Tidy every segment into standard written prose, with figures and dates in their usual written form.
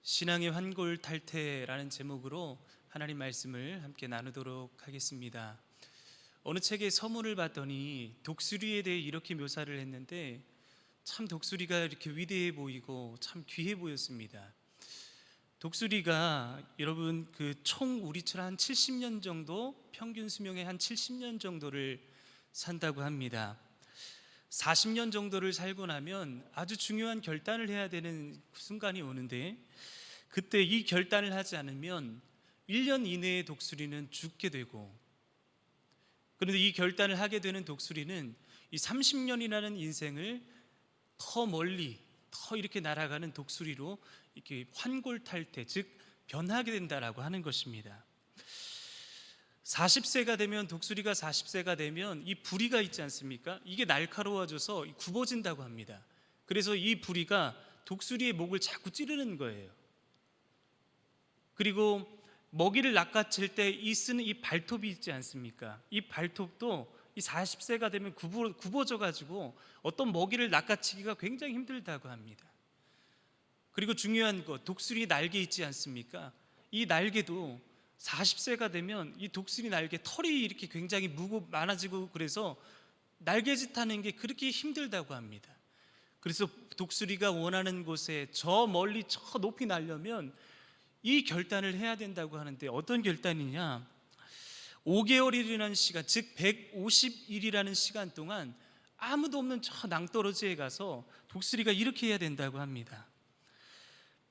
신앙의 환골탈태라는 제목으로 하나님 말씀을 함께 나누도록 하겠습니다. 어느 책의 서문을 봤더니 독수리에 대해 이렇게 묘사를 했는데 참 독수리가 이렇게 위대해 보이고 참 귀해 보였습니다. 독수리가 여러분 총 우리처럼 한 70년 정도, 평균 수명의 한 70년 정도를 산다고 합니다. 40년 정도를 살고 나면 아주 중요한 결단을 해야 되는 순간이 오는데, 그때 이 결단을 하지 않으면 1년 이내에 독수리는 죽게 되고, 그런데 이 결단을 하게 되는 독수리는 이 30년이라는 인생을 더 멀리 더 이렇게 날아가는 독수리로 이렇게 환골탈태, 즉 변하게 된다라고 하는 것입니다. 40세가 되면, 독수리가 40세가 되면 이 부리가 있지 않습니까? 이게 날카로워져서 굽어진다고 합니다. 그래서 이 부리가 독수리의 목을 자꾸 찌르는 거예요. 그리고 먹이를 낚아챌 때 쓰는 이 발톱이 있지 않습니까? 이 발톱도 이 40세가 되면 굽어져 가지고 어떤 먹이를 낚아채기가 굉장히 힘들다고 합니다. 그리고 중요한 것, 독수리 날개 있지 않습니까? 이 날개도 40세가 되면 이 독수리 날개 털이 이렇게 굉장히 많아지고, 그래서 날개짓하는 게 그렇게 힘들다고 합니다. 그래서 독수리가 원하는 곳에 저 멀리 저 높이 날려면 이 결단을 해야 된다고 하는데, 어떤 결단이냐? 5개월이라는 시간, 즉 150일이라는 시간 동안 아무도 없는 저 낭떠러지에 가서 독수리가 이렇게 해야 된다고 합니다.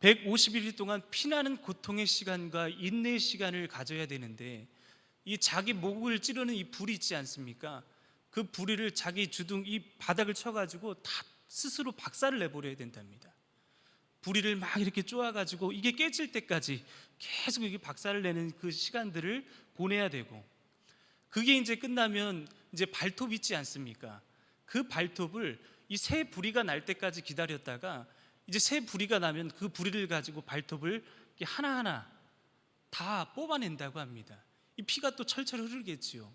150일 동안 피나는 고통의 시간과 인내의 시간을 가져야 되는데, 이 자기 목을 찌르는 이 불이 있지 않습니까? 그 부리를 자기 주둥 이 바닥을 쳐가지고 다 스스로 박살을 내버려야 된답니다. 부리를 막 이렇게 쪼아가지고 이게 깨질 때까지 계속 이게 박살을 내는 그 시간들을 보내야 되고, 그게 이제 끝나면 이제 발톱 있지 않습니까? 그 발톱을 이 새 부리가 날 때까지 기다렸다가, 이제 새 부리가 나면 그 부리를 가지고 발톱을 하나하나 다 뽑아낸다고 합니다. 이 피가 또 철철 흐르겠지요.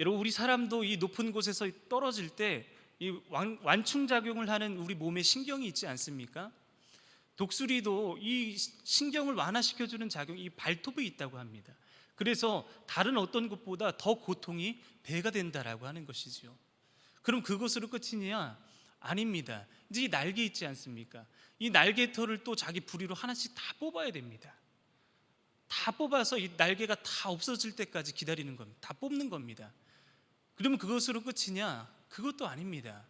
여러분, 우리 사람도 이 높은 곳에서 떨어질 때 이 완충작용을 하는 우리 몸에 신경이 있지 않습니까? 독수리도 이 신경을 완화시켜주는 작용이 이 발톱에 있다고 합니다. 그래서 다른 어떤 것보다 더 고통이 배가 된다라고 하는 것이죠. 그럼 그것으로 끝이냐? 아닙니다. 이제 이 날개 있지 않습니까? 이 날개털을 또 자기 부리로 하나씩 다 뽑아야 됩니다. 다 뽑아서 이 날개가 다 없어질 때까지 기다리는 겁니다. 다 뽑는 겁니다. 그러면 그것으로 끝이냐? 그것도 아닙니다.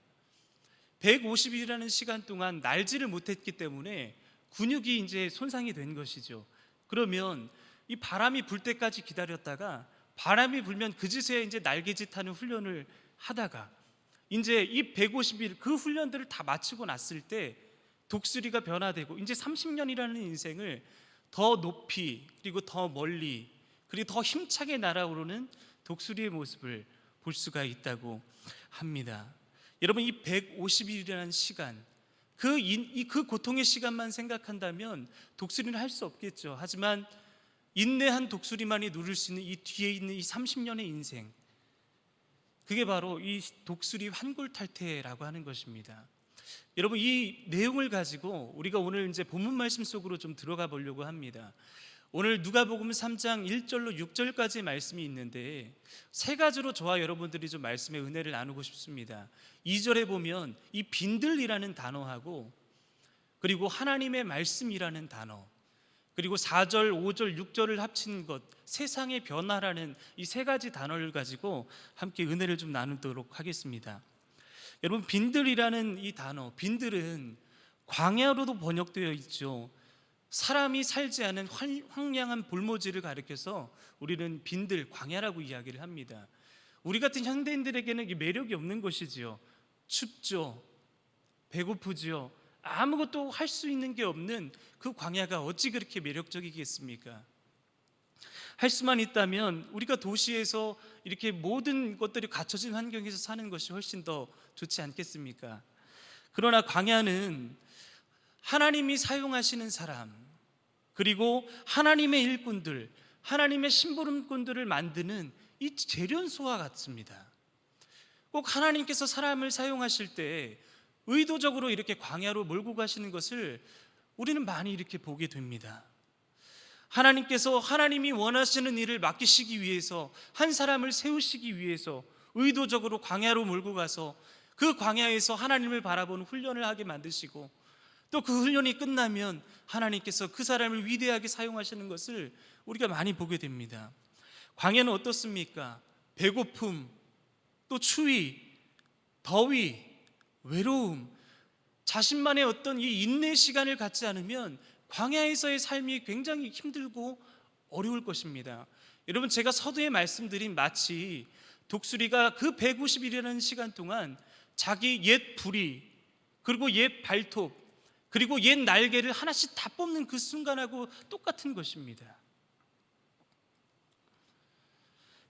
150일이라는 시간 동안 날지를 못했기 때문에 근육이 이제 손상이 된 것이죠. 그러면 이 바람이 불 때까지 기다렸다가, 바람이 불면 그제서야 이제 날개짓하는 훈련을 하다가, 이제 이 150일 그 훈련들을 다 마치고 났을 때 독수리가 변화되고, 이제 30년이라는 인생을 더 높이, 그리고 더 멀리, 그리고 더 힘차게 날아오르는 독수리의 모습을 볼 수가 있다고 합니다. 여러분, 이 150일이라는 시간, 그 고통의 시간만 생각한다면 독수리는 할 수 없겠죠. 하지만 인내한 독수리만이 누릴 수 있는 이 뒤에 있는 이 30년의 인생, 그게 바로 이 독수리 환골탈태라고 하는 것입니다. 여러분, 이 내용을 가지고 우리가 오늘 이제 본문 말씀 속으로 좀 들어가 보려고 합니다. 오늘 누가복음 3장 1절로 6절까지의 말씀이 있는데, 세 가지로 저와 여러분들이 좀 말씀의 은혜를 나누고 싶습니다. 2절에 보면 이 빈들이라는 단어하고, 그리고 하나님의 말씀이라는 단어, 그리고 4절, 5절, 6절을 합친 것, 세상의 변화라는 이 세 가지 단어를 가지고 함께 은혜를 좀 나누도록 하겠습니다. 여러분, 빈들이라는 이 단어, 빈들은 광야로도 번역되어 있죠. 사람이 살지 않은 황량한 볼모지를 가리켜서 우리는 빈들, 광야라고 이야기를 합니다. 우리 같은 현대인들에게는 이게 매력이 없는 것이지요. 춥죠, 배고프지요, 아무것도 할 수 있는 게 없는 그 광야가 어찌 그렇게 매력적이겠습니까? 할 수만 있다면 우리가 도시에서 이렇게 모든 것들이 갖춰진 환경에서 사는 것이 훨씬 더 좋지 않겠습니까? 그러나 광야는 하나님이 사용하시는 사람, 그리고 하나님의 일꾼들, 하나님의 심부름꾼들을 만드는 이 재련소와 같습니다. 꼭 하나님께서 사람을 사용하실 때 의도적으로 이렇게 광야로 몰고 가시는 것을 우리는 많이 이렇게 보게 됩니다. 하나님께서 하나님이 원하시는 일을 맡기시기 위해서 한 사람을 세우시기 위해서 의도적으로 광야로 몰고 가서 그 광야에서 하나님을 바라보는 훈련을 하게 만드시고 또 그 훈련이 끝나면 하나님께서 그 사람을 위대하게 사용하시는 것을 우리가 많이 보게 됩니다. 광야는 어떻습니까? 배고픔, 또 추위, 더위, 외로움, 자신만의 어떤 이 인내 시간을 갖지 않으면 광야에서의 삶이 굉장히 힘들고 어려울 것입니다. 여러분, 제가 서두에 말씀드린 마치 독수리가 그 150일이라는 시간 동안 자기 옛 부리, 그리고 옛 발톱, 그리고 옛 날개를 하나씩 다 뽑는 그 순간하고 똑같은 것입니다.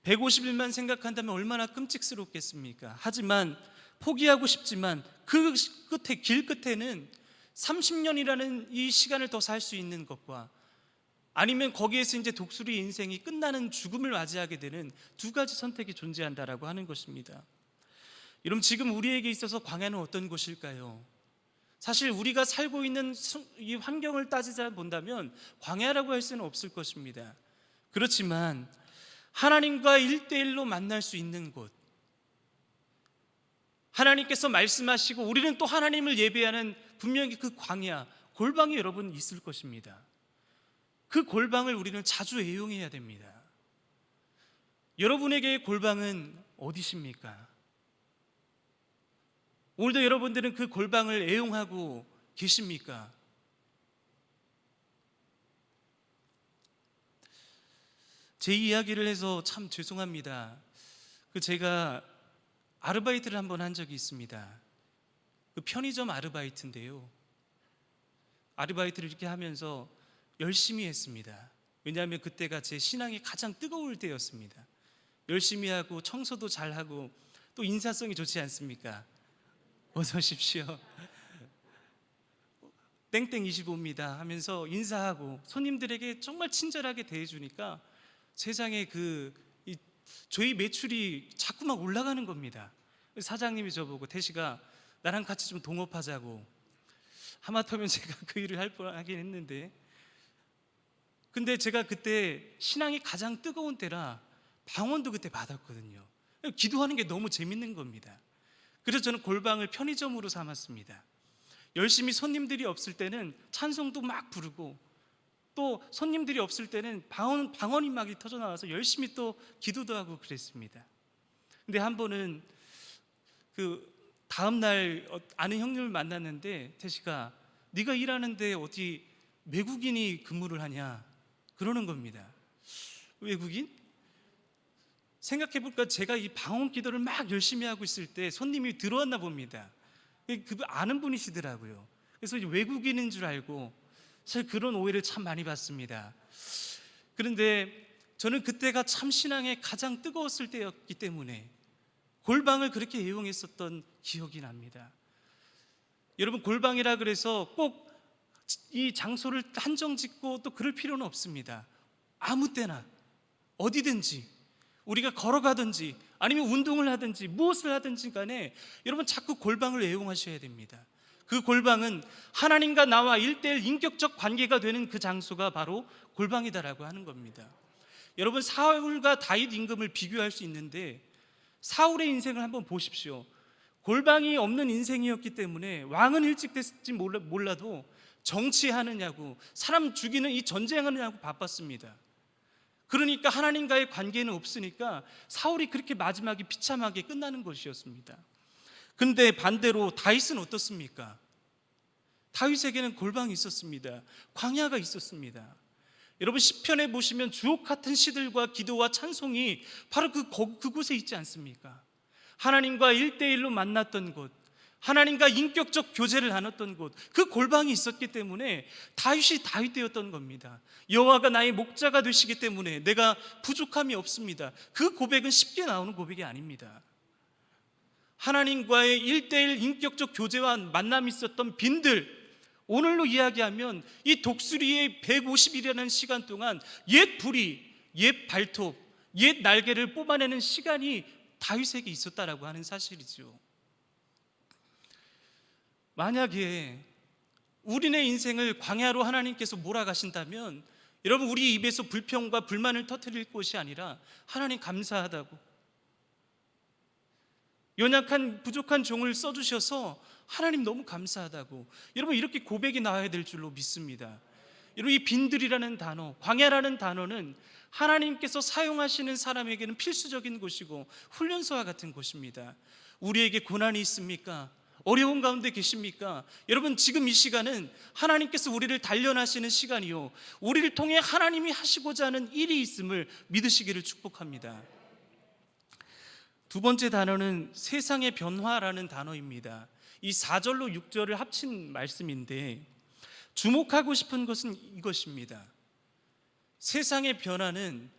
150일만 생각한다면 얼마나 끔찍스럽겠습니까? 하지만 포기하고 싶지만 그 끝에, 길 끝에는 30년이라는 이 시간을 더 살 수 있는 것과 아니면 거기에서 이제 독수리 인생이 끝나는 죽음을 맞이하게 되는 두 가지 선택이 존재한다라고 하는 것입니다. 여러분, 지금 우리에게 있어서 광야는 어떤 곳일까요? 사실 우리가 살고 있는 이 환경을 따지자 본다면 광야라고 할 수는 없을 것입니다. 그렇지만 하나님과 1대1로 만날 수 있는 곳, 하나님께서 말씀하시고 우리는 또 하나님을 예배하는 분명히 그 광야, 골방이 여러분 있을 것입니다. 그 골방을 우리는 자주 애용해야 됩니다. 여러분에게의 골방은 어디십니까? 오늘도 여러분들은 그 골방을 애용하고 계십니까? 제 이야기를 해서 참 죄송합니다. 제가 아르바이트를 한번 한 적이 있습니다. 그 편의점 아르바이트인데요, 아르바이트를 이렇게 하면서 열심히 했습니다. 왜냐하면 그때가 제 신앙이 가장 뜨거울 때였습니다. 열심히 하고 청소도 잘하고 또 인사성이 좋지 않습니까? 어서 오십시오, 땡땡25입니다 하면서 인사하고 손님들에게 정말 친절하게 대해주니까 세상에 저희 매출이 자꾸 막 올라가는 겁니다. 사장님이 저보고, 태식아, 나랑 같이 좀 동업하자고. 하마터면 제가 그 일을 할 뻔하긴 했는데, 근데 제가 그때 신앙이 가장 뜨거운 때라 방언도 그때 받았거든요. 기도하는 게 너무 재밌는 겁니다. 그래서 저는 골방을 편의점으로 삼았습니다. 열심히 손님들이 없을 때는 찬송도 막 부르고, 또 손님들이 없을 때는 방언이 막 터져나와서 열심히 또 기도도 하고 그랬습니다. 근데 한 번은 다음 날 아는 형님을 만났는데, 태식아, 네가 일하는데 어디 외국인이 근무를 하냐 그러는 겁니다. 외국인? 생각해보니까 제가 이 방언 기도를 막 열심히 하고 있을 때 손님이 들어왔나 봅니다. 아는 분이시더라고요. 그래서 외국인인 줄 알고, 사실 그런 오해를 참 많이 받습니다. 그런데 저는 그때가 참 신앙에 가장 뜨거웠을 때였기 때문에 골방을 그렇게 애용했었던 기억이 납니다. 여러분, 골방이라 그래서 꼭 이 장소를 한정 짓고 또 그럴 필요는 없습니다. 아무 때나 어디든지 우리가 걸어가든지 아니면 운동을 하든지 무엇을 하든지 간에 여러분 자꾸 골방을 애용하셔야 됩니다. 그 골방은 하나님과 나와 1대1 인격적 관계가 되는 그 장소가 바로 골방이다라고 하는 겁니다. 여러분, 사울과 다윗 임금을 비교할 수 있는데 사울의 인생을 한번 보십시오. 골방이 없는 인생이었기 때문에 왕은 일찍 됐을지 몰라도 정치하느냐고, 사람 죽이는 이 전쟁하느냐고 바빴습니다. 그러니까 하나님과의 관계는 없으니까 사울이 그렇게 마지막에 비참하게 끝나는 것이었습니다. 그런데 반대로 다윗은 어떻습니까? 다윗에게는 골방이 있었습니다. 광야가 있었습니다. 여러분, 시편에 보시면 주옥 같은 시들과 기도와 찬송이 바로 그곳에 있지 않습니까? 하나님과 1대1로 만났던 곳, 하나님과 인격적 교제를 나눴던 곳, 그 골방이 있었기 때문에 다윗이 다윗 되었던 겁니다. 여호와가 나의 목자가 되시기 때문에 내가 부족함이 없습니다. 그 고백은 쉽게 나오는 고백이 아닙니다. 하나님과의 1대1 인격적 교제와 만남이 있었던 빈들, 오늘로 이야기하면 이 독수리의 150일이라는 시간 동안 옛 부리, 옛 발톱, 옛 날개를 뽑아내는 시간이 다윗에게 있었다라고 하는 사실이죠. 만약에 우리네 인생을 광야로 하나님께서 몰아가신다면 여러분, 우리 입에서 불평과 불만을 터뜨릴 것이 아니라 하나님 감사하다고, 연약한 부족한 종을 써주셔서 하나님 너무 감사하다고, 여러분 이렇게 고백이 나와야 될 줄로 믿습니다. 여러분, 이 빈들이라는 단어, 광야라는 단어는 하나님께서 사용하시는 사람에게는 필수적인 곳이고 훈련소와 같은 곳입니다. 우리에게 고난이 있습니까? 어려운 가운데 계십니까? 여러분, 지금 이 시간은 하나님께서 우리를 단련하시는 시간이요, 우리를 통해 하나님이 하시고자 하는 일이 있음을 믿으시기를 축복합니다. 두 번째 단어는 세상의 변화라는 단어입니다. 이 4절로 6절을 합친 말씀인데 주목하고 싶은 것은 이것입니다. 세상의 변화는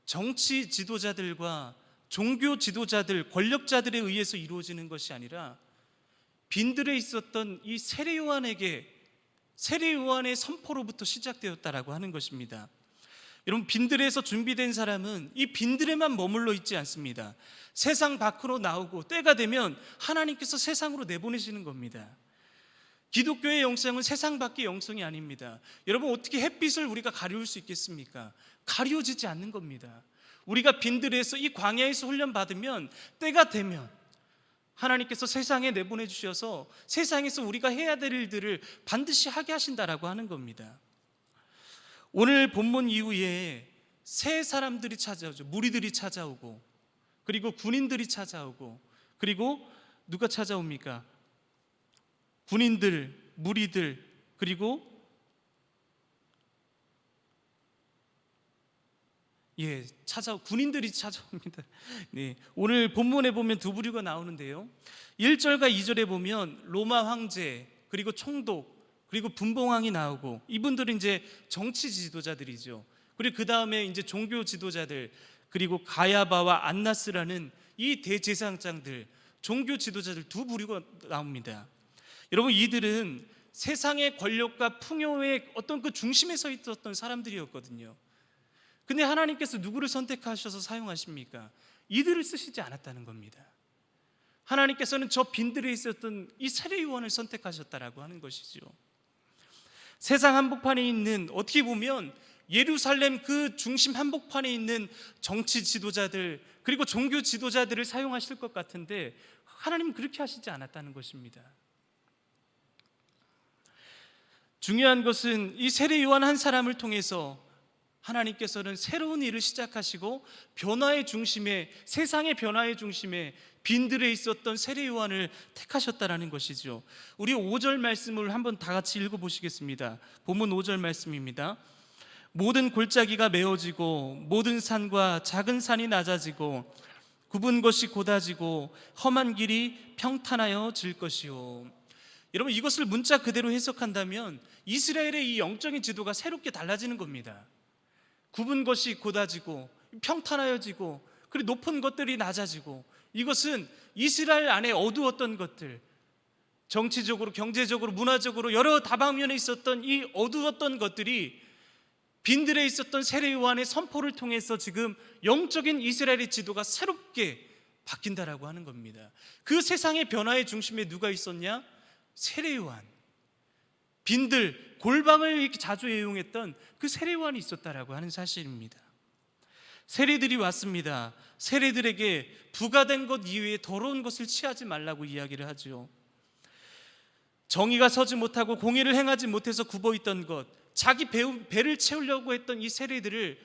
정치 지도자들과 종교 지도자들, 권력자들에 의해서 이루어지는 것이 아니라 빈들에 있었던 이 세례 요한의 선포로부터 시작되었다라고 하는 것입니다. 여러분, 빈들에서 준비된 사람은 이 빈들에만 머물러 있지 않습니다. 세상 밖으로 나오고 때가 되면 하나님께서 세상으로 내보내시는 겁니다. 기독교의 영성은 세상 밖의 영성이 아닙니다. 여러분, 어떻게 햇빛을 우리가 가려울 수 있겠습니까? 가려지지 않는 겁니다. 우리가 빈들에서 이 광야에서 훈련받으면 때가 되면 하나님께서 세상에 내보내주셔서 세상에서 우리가 해야 될 일들을 반드시 하게 하신다라고 하는 겁니다. 오늘 본문 이후에 새 사람들이 찾아오죠. 무리들이 찾아오고, 그리고 군인들이 찾아오고, 그리고 누가 찾아옵니까? 군인들, 무리들, 그리고 군인들이 찾아옵니다. 네, 오늘 본문에 보면 두 부류가 나오는데요, 1절과 2절에 보면 로마 황제, 그리고 총독, 그리고 분봉왕이 나오고, 이분들은 이제 정치 지도자들이죠. 그리고 그 다음에 이제 종교 지도자들, 그리고 가야바와 안나스라는 이 대제사장들, 종교 지도자들 두 부류가 나옵니다. 여러분, 이들은 세상의 권력과 풍요의 어떤 그 중심에 서 있었던 사람들이었거든요. 근데 하나님께서 누구를 선택하셔서 사용하십니까? 이들을 쓰시지 않았다는 겁니다. 하나님께서는 저 빈들에 있었던 이 세례 요한을 선택하셨다라고 하는 것이죠. 세상 한복판에 있는, 어떻게 보면 예루살렘 그 중심 한복판에 있는 정치 지도자들, 그리고 종교 지도자들을 사용하실 것 같은데 하나님은 그렇게 하시지 않았다는 것입니다. 중요한 것은 이 세례 요한 한 사람을 통해서 하나님께서는 새로운 일을 시작하시고, 변화의 중심에, 세상의 변화의 중심에 빈들에 있었던 세례 요한을 택하셨다라는 것이죠. 우리 5절 말씀을 한번 다 같이 읽어보시겠습니다. 본문 5절 말씀입니다. 모든 골짜기가 메어지고 모든 산과 작은 산이 낮아지고 굽은 것이 곧아지고 험한 길이 평탄하여 질 것이요. 여러분, 이것을 문자 그대로 해석한다면 이스라엘의 이 영적인 지도가 새롭게 달라지는 겁니다. 굽은 것이 곧아지고 평탄하여지고, 그리고 높은 것들이 낮아지고, 이것은 이스라엘 안에 어두웠던 것들, 정치적으로, 경제적으로, 문화적으로 여러 다방면에 있었던 이 어두웠던 것들이 빈들에 있었던 세례 요한의 선포를 통해서 지금 영적인 이스라엘의 지도가 새롭게 바뀐다라고 하는 겁니다. 그 세상의 변화의 중심에 누가 있었냐? 세례 요한. 빈들, 골방을 이렇게 자주 애용했던 그 세례 요한이 있었다라고 하는 사실입니다. 세례들이 왔습니다. 세례들에게 부가된 것 이외에 더러운 것을 취하지 말라고 이야기를 하죠. 정의가 서지 못하고 공의를 행하지 못해서 굽어있던 것, 자기 배를 채우려고 했던 이 세례들을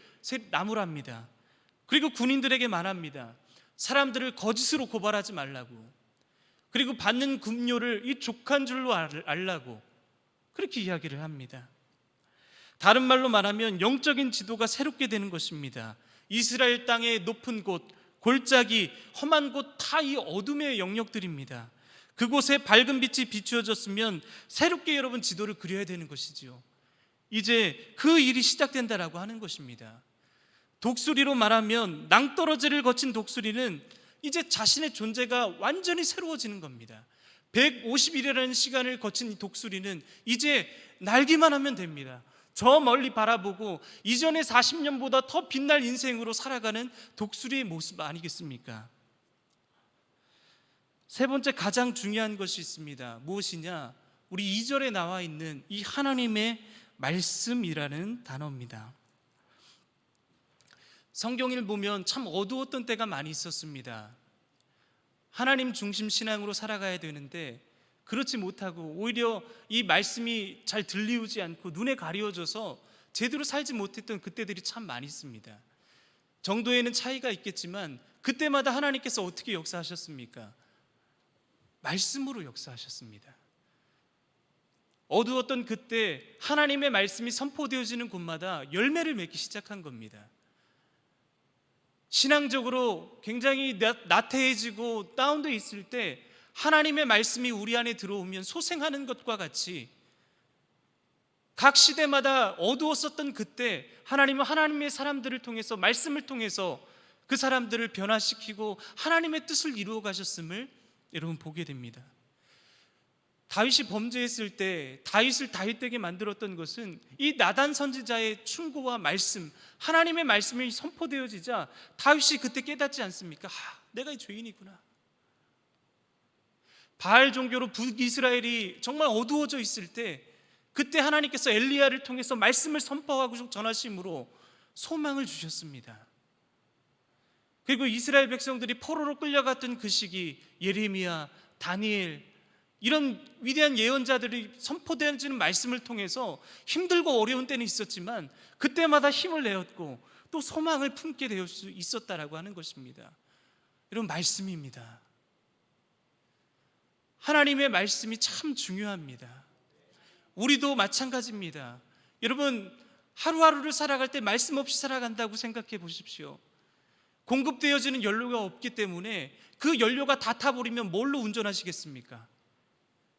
나무랍니다. 그리고 군인들에게 말합니다. 사람들을 거짓으로 고발하지 말라고, 그리고 받는 급료를 이 족한 줄로 알라고, 그렇게 이야기를 합니다. 다른 말로 말하면 영적인 지도가 새롭게 되는 것입니다. 이스라엘 땅의 높은 곳, 골짜기, 험한 곳 다 이 어둠의 영역들입니다. 그곳에 밝은 빛이 비추어졌으면 새롭게 여러분 지도를 그려야 되는 것이지요. 이제 그 일이 시작된다라고 하는 것입니다. 독수리로 말하면 낭떠러지를 거친 독수리는 이제 자신의 존재가 완전히 새로워지는 겁니다. 150일이라는 시간을 거친 이 독수리는 이제 날기만 하면 됩니다. 저 멀리 바라보고 이전의 40년보다 더 빛날 인생으로 살아가는 독수리의 모습 아니겠습니까? 세 번째, 가장 중요한 것이 있습니다. 무엇이냐? 우리 2절에 나와 있는 이 하나님의 말씀이라는 단어입니다. 성경을 보면 참 어두웠던 때가 많이 있었습니다. 하나님 중심 신앙으로 살아가야 되는데 그렇지 못하고 오히려 이 말씀이 잘 들리우지 않고 눈에 가려져서 제대로 살지 못했던 그때들이 참 많이 있습니다. 정도에는 차이가 있겠지만 그때마다 하나님께서 어떻게 역사하셨습니까? 말씀으로 역사하셨습니다. 어두웠던 그때 하나님의 말씀이 선포되어지는 곳마다 열매를 맺기 시작한 겁니다. 신앙적으로 굉장히 나태해지고 다운되어 있을 때 하나님의 말씀이 우리 안에 들어오면 소생하는 것과 같이 각 시대마다 어두웠었던 그때 하나님은 하나님의 사람들을 통해서 말씀을 통해서 그 사람들을 변화시키고 하나님의 뜻을 이루어 가셨음을 여러분 보게 됩니다. 다윗이 범죄했을 때 다윗을 다윗되게 만들었던 것은 이 나단 선지자의 충고와 말씀, 하나님의 말씀이 선포되어지자 다윗이 그때 깨닫지 않습니까? 내가 죄인이구나. 바알 종교로 북이스라엘이 정말 어두워져 있을 때 그때 하나님께서 엘리야를 통해서 말씀을 선포하고 전하심으로 소망을 주셨습니다. 그리고 이스라엘 백성들이 포로로 끌려갔던 그 시기 예레미야, 다니엘 이런 위대한 예언자들이 선포되어지는 말씀을 통해서 힘들고 어려운 때는 있었지만 그때마다 힘을 내었고 또 소망을 품게 될 수 있었다라고 하는 것입니다. 이런 말씀입니다. 하나님의 말씀이 참 중요합니다. 우리도 마찬가지입니다. 여러분 하루하루를 살아갈 때 말씀 없이 살아간다고 생각해 보십시오. 공급되어지는 연료가 없기 때문에 그 연료가 다 타버리면 뭘로 운전하시겠습니까?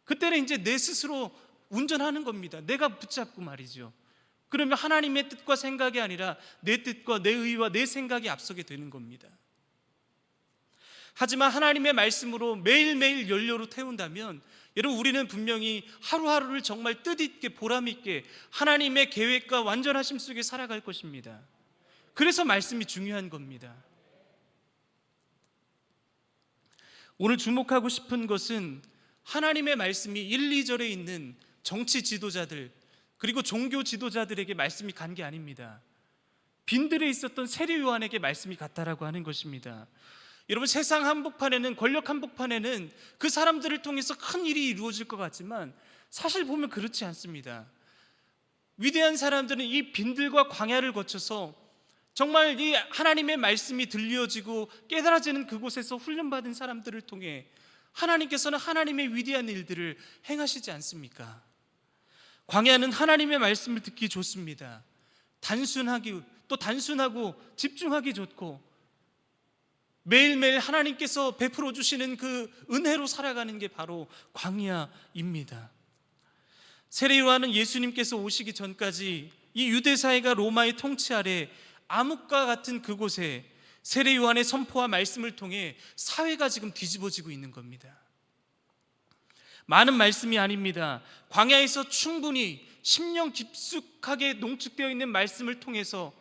그때는 이제 내 스스로 운전하는 겁니다. 내가 붙잡고 말이죠. 그러면 하나님의 뜻과 생각이 아니라 내 뜻과 내 의와 내 생각이 앞서게 되는 겁니다. 하지만 하나님의 말씀으로 매일매일 연료로 태운다면 여러분 우리는 분명히 하루하루를 정말 뜻있게 보람있게 하나님의 계획과 완전하심 속에 살아갈 것입니다. 그래서 말씀이 중요한 겁니다. 오늘 주목하고 싶은 것은 하나님의 말씀이 1, 2절에 있는 정치 지도자들 그리고 종교 지도자들에게 말씀이 간 게 아닙니다. 빈들에 있었던 세례 요한에게 말씀이 갔다라고 하는 것입니다. 여러분 세상 한복판에는 권력 한복판에는 그 사람들을 통해서 큰 일이 이루어질 것 같지만 사실 보면 그렇지 않습니다. 위대한 사람들은 이 빈들과 광야를 거쳐서 정말 이 하나님의 말씀이 들려지고 깨달아지는 그곳에서 훈련받은 사람들을 통해 하나님께서는 하나님의 위대한 일들을 행하시지 않습니까? 광야는 하나님의 말씀을 듣기 좋습니다. 단순하고 집중하기 좋고 매일매일 하나님께서 베풀어 주시는 그 은혜로 살아가는 게 바로 광야입니다. 세례 요한은 예수님께서 오시기 전까지 이 유대 사회가 로마의 통치 아래 암흑과 같은 그곳에 세례 요한의 선포와 말씀을 통해 사회가 지금 뒤집어지고 있는 겁니다. 많은 말씀이 아닙니다. 광야에서 충분히 심령 깊숙하게 농축되어 있는 말씀을 통해서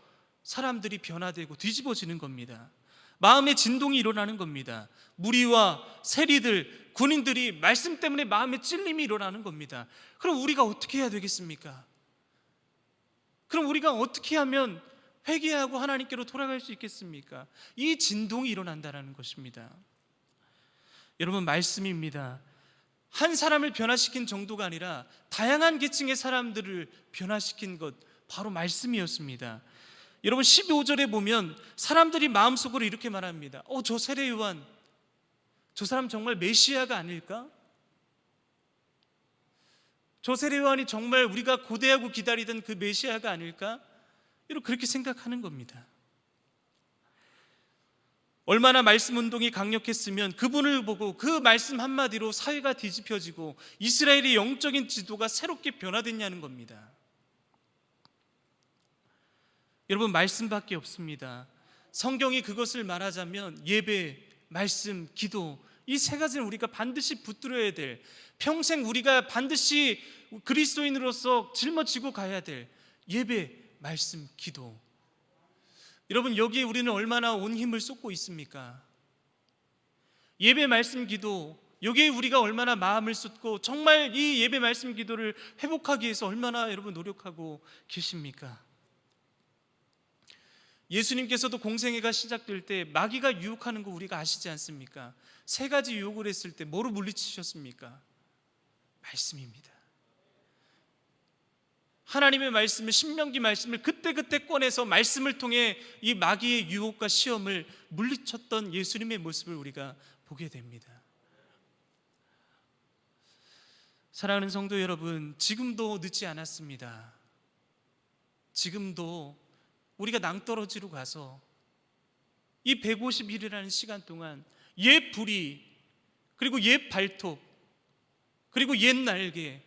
사람들이 변화되고 뒤집어지는 겁니다. 마음의 진동이 일어나는 겁니다. 무리와 세리들, 군인들이 말씀 때문에 마음의 찔림이 일어나는 겁니다. 그럼 우리가 어떻게 해야 되겠습니까? 그럼 우리가 어떻게 하면 회개하고 하나님께로 돌아갈 수 있겠습니까? 이 진동이 일어난다는 것입니다. 여러분 말씀입니다. 한 사람을 변화시킨 정도가 아니라 다양한 계층의 사람들을 변화시킨 것 바로 말씀이었습니다. 여러분 15절에 보면 사람들이 마음속으로 이렇게 말합니다. 저 세례 요한 저 사람 정말 메시아가 아닐까? 저 세례 요한이 정말 우리가 고대하고 기다리던 그 메시아가 아닐까? 여러분 그렇게 생각하는 겁니다. 얼마나 말씀 운동이 강력했으면 그분을 보고 그 말씀 한마디로 사회가 뒤집혀지고 이스라엘의 영적인 지도가 새롭게 변화됐냐는 겁니다. 여러분 말씀밖에 없습니다. 성경이 그것을 말하자면 예배, 말씀, 기도 이 세 가지는 우리가 반드시 붙들어야 될 평생 우리가 반드시 그리스도인으로서 짊어지고 가야 될 예배, 말씀, 기도. 여러분 여기에 우리는 얼마나 온 힘을 쏟고 있습니까? 예배, 말씀, 기도 여기에 우리가 얼마나 마음을 쏟고 정말 이 예배 말씀 기도를 회복하기 위해서 얼마나 여러분 노력하고 계십니까? 예수님께서도 공생애가 시작될 때 마귀가 유혹하는 거 우리가 아시지 않습니까? 세 가지 유혹을 했을 때 뭐로 물리치셨습니까? 말씀입니다. 하나님의 말씀을, 신명기 말씀을 그때그때 꺼내서 말씀을 통해 이 마귀의 유혹과 시험을 물리쳤던 예수님의 모습을 우리가 보게 됩니다. 사랑하는 성도 여러분, 지금도 늦지 않았습니다. 지금도 우리가 낭떠러지로 가서 이 150일이라는 시간 동안 옛 불이, 그리고 옛 발톱, 그리고 옛 날개,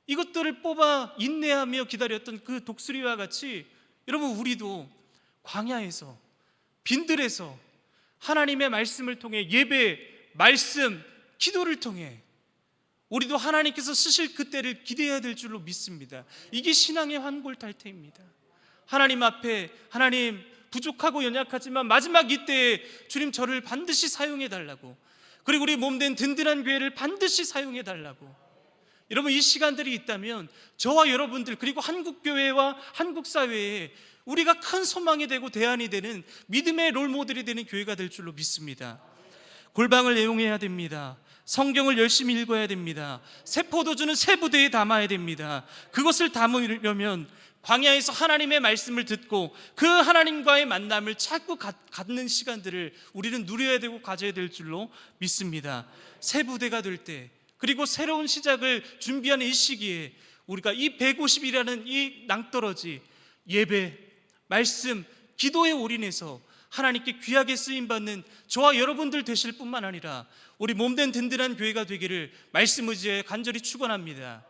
이것들을 뽑아 인내하며 기다렸던 그 독수리와 같이 여러분, 우리도 광야에서, 빈들에서 하나님의 말씀을 통해 예배, 말씀, 기도를 통해 우리도 하나님께서 쓰실 그때를 기대해야 될 줄로 믿습니다. 이게 신앙의 환골탈태입니다. 하나님 앞에, 하나님 부족하고 연약하지만 마지막 이때에 주님 저를 반드시 사용해 달라고, 그리고 우리 몸된 든든한 교회를 반드시 사용해 달라고. 여러분, 이 시간들이 있다면 저와 여러분들, 그리고 한국교회와 한국사회에 우리가 큰 소망이 되고 대안이 되는 믿음의 롤모델이 되는 교회가 될 줄로 믿습니다. 골방을 애용해야 됩니다. 성경을 열심히 읽어야 됩니다. 새 포도주는 새 부대에 담아야 됩니다. 그것을 담으려면 광야에서 하나님의 말씀을 듣고 그 하나님과의 만남을 자꾸 갖는 시간들을 우리는 누려야 되고 가져야 될 줄로 믿습니다. 새 부대가 될 때, 그리고 새로운 시작을 준비하는 이 시기에 우리가 이 150이라는 이 낭떠러지 예배, 말씀, 기도에 올인해서 하나님께 귀하게 쓰임받는 저와 여러분들 되실 뿐만 아니라 우리 몸된 든든한 교회가 되기를 말씀 의지에 간절히 축원합니다.